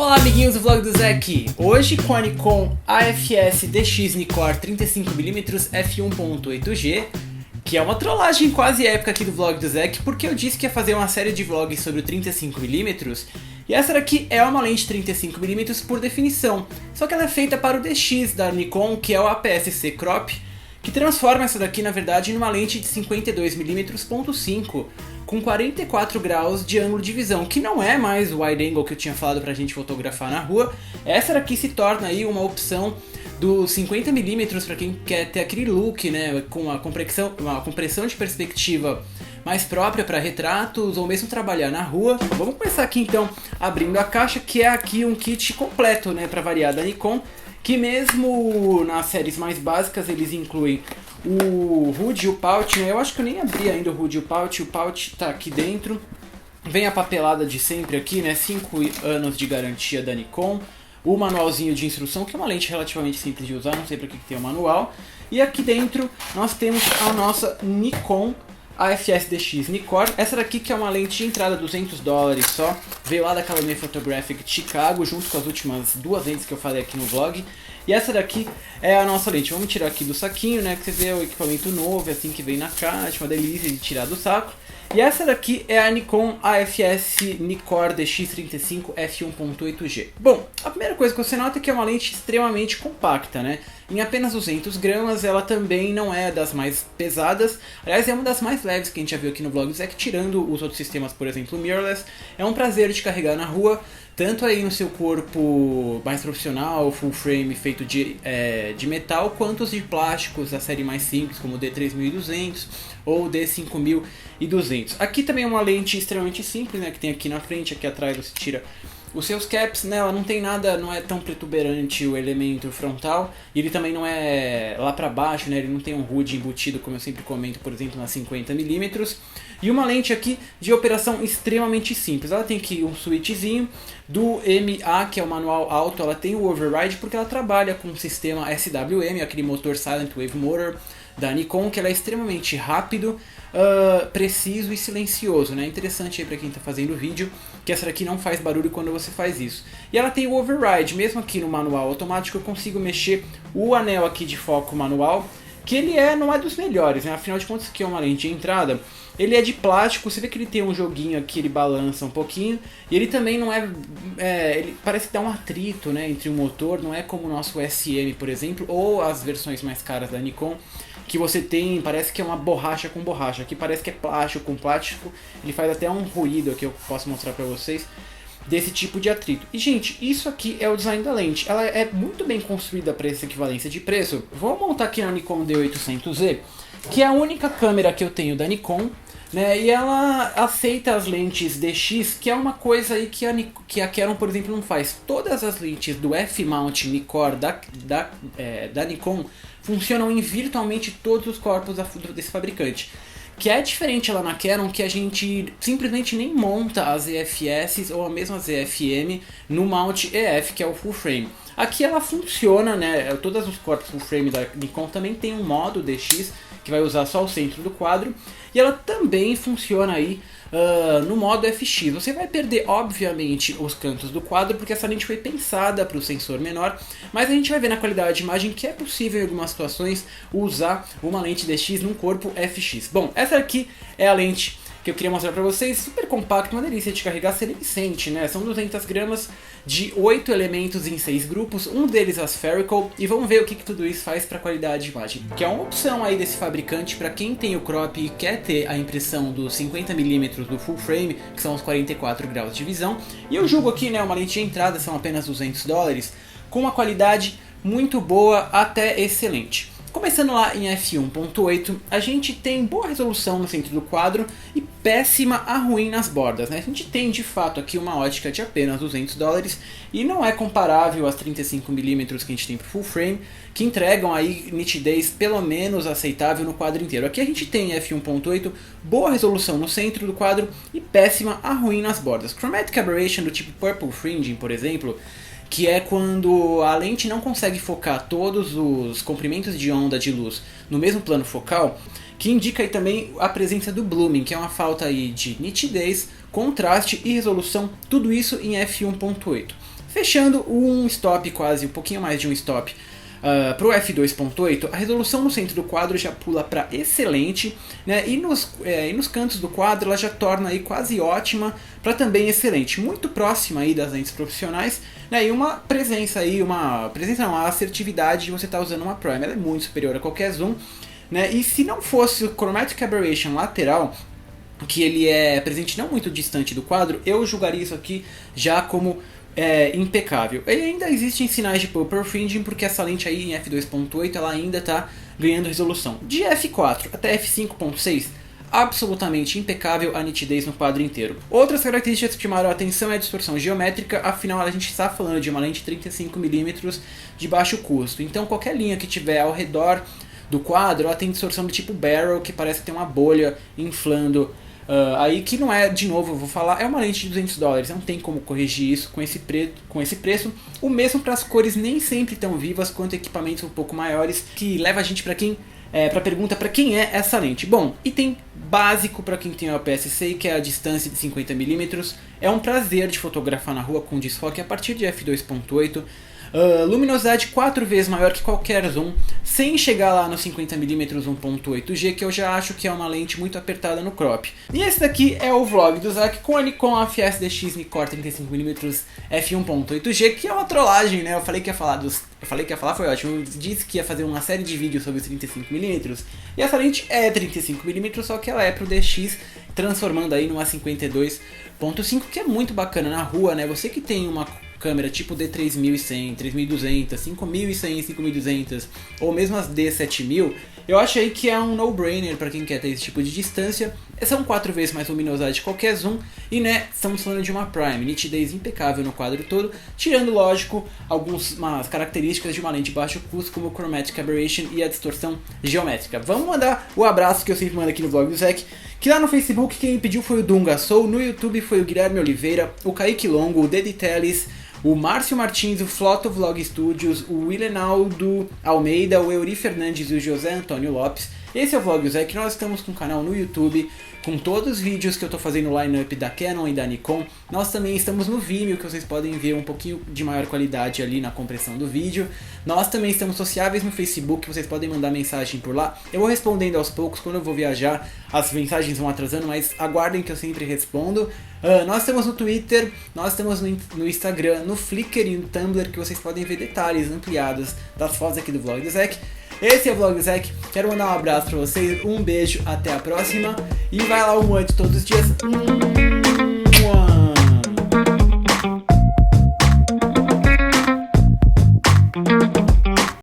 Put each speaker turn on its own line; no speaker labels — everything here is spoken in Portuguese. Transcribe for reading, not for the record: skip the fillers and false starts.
Olá amiguinhos do vlog do Zé aqui, hoje com a Nikon AFS DX Nikkor 35mm f1.8G, que é uma trollagem quase épica aqui do vlog do Zé, porque eu disse que ia fazer uma série de vlogs sobre o 35mm, e essa daqui é uma lente 35mm por definição, só que ela é feita para o DX da Nikon, que é o APS-C Crop, que transforma essa daqui na verdade numa lente de 52mm.5 com 44 graus de ângulo de visão, que não é mais o wide angle que eu tinha falado pra gente fotografar na rua. Essa daqui se torna aí uma opção dos 50mm para quem quer ter aquele look, né, com uma compressão de perspectiva mais própria para retratos ou mesmo trabalhar na rua. Vamos começar aqui então abrindo a caixa, que é aqui um kit completo, né, para variar da Nikon, que mesmo nas séries mais básicas eles incluem o HUD e o pouch, né? Eu acho que eu nem abri ainda o HUD e o pouch tá aqui dentro. Vem a papelada de sempre aqui, né? 5 anos de garantia da Nikon. O manualzinho de instrução, que é uma lente relativamente simples de usar, não sei para que tem o manual. E aqui dentro nós temos a nossa Nikon AFS DX Nikkor. Essa daqui que é uma lente de entrada $200 só, veio lá da Academy Photographic de Chicago, junto com as últimas duas lentes que eu falei aqui no vlog. E essa daqui é a nossa lente. Vamos tirar aqui do saquinho, né, que você vê o equipamento novo, assim que vem na caixa, uma delícia de tirar do saco. E essa daqui é a Nikon AFS Nikkor DX35 f1.8G. Bom, a primeira coisa que você nota é que é uma lente extremamente compacta, né? Em apenas 200 gramas, ela também não é das mais pesadas. Aliás, é uma das mais leves que a gente já viu aqui no vlog do Zé, tirando os outros sistemas, por exemplo, o mirrorless. É um prazer de carregar na rua, tanto aí no seu corpo mais profissional, full frame feito de metal, quanto os de plásticos da série mais simples, como o D3200 ou o D5200. Aqui também é uma lente extremamente simples, né, que tem aqui na frente, aqui atrás você tira os seus caps, né, ela não tem nada, não é tão protuberante o elemento frontal, e ele também não é lá pra baixo, né, ele não tem um HUD embutido, como eu sempre comento, por exemplo, na 50mm. E uma lente aqui de operação extremamente simples. Ela tem aqui um switchzinho do MA, que é o manual alto, ela tem o override porque ela trabalha com o sistema SWM, aquele motor Silent Wave Motor da Nikon, que ela é extremamente rápido, preciso e silencioso, né? Interessante aí para quem está fazendo vídeo, que essa daqui não faz barulho quando você faz isso. E ela tem o override, mesmo aqui no manual automático eu consigo mexer o anel aqui de foco manual, que ele não é dos melhores, né? Afinal de contas aqui é uma lente de entrada, ele é de plástico, você vê que ele tem um joguinho aqui, ele balança um pouquinho, e ele também não ele parece que dá um atrito, né, entre o motor, não é como o nosso SM, por exemplo, ou as versões mais caras da Nikon, que você tem, parece que é uma borracha com borracha, aqui parece que é plástico com plástico, ele faz até um ruído aqui, eu posso mostrar pra vocês, desse tipo de atrito. E gente, isso aqui é o design da lente, ela é muito bem construída para essa equivalência de preço. Vou montar aqui na Nikon D800Z, que é a única câmera que eu tenho da Nikon, né, e ela aceita as lentes DX, que é uma coisa aí que a Canon, por exemplo, não faz. Todas as lentes do F-mount Nikkor da Nikon funcionam em virtualmente todos os corpos desse fabricante. Que é diferente lá na Canon, que a gente simplesmente nem monta as EFS ou a mesma ZFM no mount EF, que é o full frame. Aqui ela funciona, né? Todos os corpos full frame da Nikon também tem um modo DX, que vai usar só o centro do quadro, e ela também funciona aí no modo FX. Você vai perder, obviamente, os cantos do quadro, porque essa lente foi pensada para o sensor menor, mas a gente vai ver na qualidade de imagem que é possível em algumas situações usar uma lente DX num corpo FX. Bom, essa aqui é a lente que eu queria mostrar pra vocês, super compacto, uma delícia de carregar, você nem sente, né? São 200 gramas de 8 elementos em 6 grupos, um deles aspherical, e vamos ver o que tudo isso faz pra qualidade de imagem. Que é uma opção aí desse fabricante pra quem tem o crop e quer ter a impressão dos 50mm do full frame, que são os 44 graus de visão, e eu julgo aqui, né, uma lente de entrada, são apenas $200, com uma qualidade muito boa até excelente. Começando lá em f1.8, a gente tem boa resolução no centro do quadro e péssima a ruim nas bordas, né? A gente tem de fato aqui uma ótica de apenas $200 e não é comparável às 35mm que a gente tem para full frame, que entregam aí nitidez pelo menos aceitável no quadro inteiro. Aqui a gente tem f1.8, boa resolução no centro do quadro e péssima a ruim nas bordas. Chromatic aberration do tipo purple fringing, por exemplo, que é quando a lente não consegue focar todos os comprimentos de onda de luz no mesmo plano focal, que indica aí também a presença do blooming, que é uma falta aí de nitidez, contraste e resolução, tudo isso em f1.8. Fechando um stop quase, um pouquinho mais de um stop para o f2.8, a resolução no centro do quadro já pula para excelente, né? E nos cantos do quadro ela já torna aí quase ótima para também excelente, muito próxima aí das lentes profissionais, né? E uma presença aí, uma assertividade de você estar usando uma Prime, ela é muito superior a qualquer zoom, né? E se não fosse o Chromatic Aberration lateral, que ele é presente não muito distante do quadro, eu julgaria isso aqui já como impecável. E ainda existem sinais de purple fringing porque essa lente aí em f2.8 ela ainda está ganhando resolução. De f4 até f5.6, absolutamente impecável a nitidez no quadro inteiro. Outras características que chamaram a atenção é a distorção geométrica, afinal a gente está falando de uma lente 35mm de baixo custo, então qualquer linha que tiver ao redor do quadro ela tem distorção do tipo barrel, que parece ter uma bolha inflando. Aí que não é, de novo eu vou falar, é uma lente de $200, não tem como corrigir isso com esse preço. O mesmo para as cores nem sempre tão vivas quanto equipamentos um pouco maiores, que leva a gente para a pergunta para quem é essa lente. Bom, item básico para quem tem o APS-C, que é a distância de 50mm. É um prazer de fotografar na rua com desfoque a partir de f2.8. Luminosidade 4 vezes maior que qualquer zoom, sem chegar lá no 50mm 1.8G, que eu já acho que é uma lente muito apertada no crop. E esse daqui é o vlog do Zack com a Nikon AFS-DX Nikkor 35mm f1.8G, que é uma trollagem, né? Eu falei que ia falar, foi ótimo. Eu disse que ia fazer uma série de vídeos sobre os 35mm, e essa lente é 35mm, só que ela é pro DX, transformando aí numa 52.5, que é muito bacana na rua, né? Você que tem uma câmera tipo D3100, 3200, 5100, 5200 ou mesmo as D7000, eu achei que é um no-brainer para quem quer ter esse tipo de distância. São 4 vezes mais luminosidade de qualquer zoom e, né, estamos falando de uma Prime, nitidez impecável no quadro todo, tirando, lógico, algumas características de uma lente de baixo custo, como o Chromatic Aberration e a distorção geométrica. Vamos mandar o abraço que eu sempre mando aqui no vlog do Zack, que lá no Facebook quem me pediu foi o Dunga Soul, no YouTube foi o Guilherme Oliveira, o Kaique Longo, o Dedi Teles, o Márcio Martins, o Floto Vlog Studios, o Willenaldo Almeida, o Euri Fernandes e o José Antônio Lopes. Esse é o Vlog do Zack, nós estamos com um canal no YouTube, com todos os vídeos que eu estou fazendo no line-up da Canon e da Nikon. Nós também estamos no Vimeo, que vocês podem ver um pouquinho de maior qualidade ali na compressão do vídeo. Nós também estamos sociáveis no Facebook, vocês podem mandar mensagem por lá. Eu vou respondendo aos poucos, quando eu vou viajar as mensagens vão atrasando, mas aguardem que eu sempre respondo. Nós estamos no Twitter, nós estamos no Instagram, no Flickr e no Tumblr, que vocês podem ver detalhes ampliados das fotos aqui do Vlog do Zack. Esse é o Vlog do Zack, quero mandar um abraço pra vocês, um beijo, até a próxima, e vai lá o Moed todos os dias.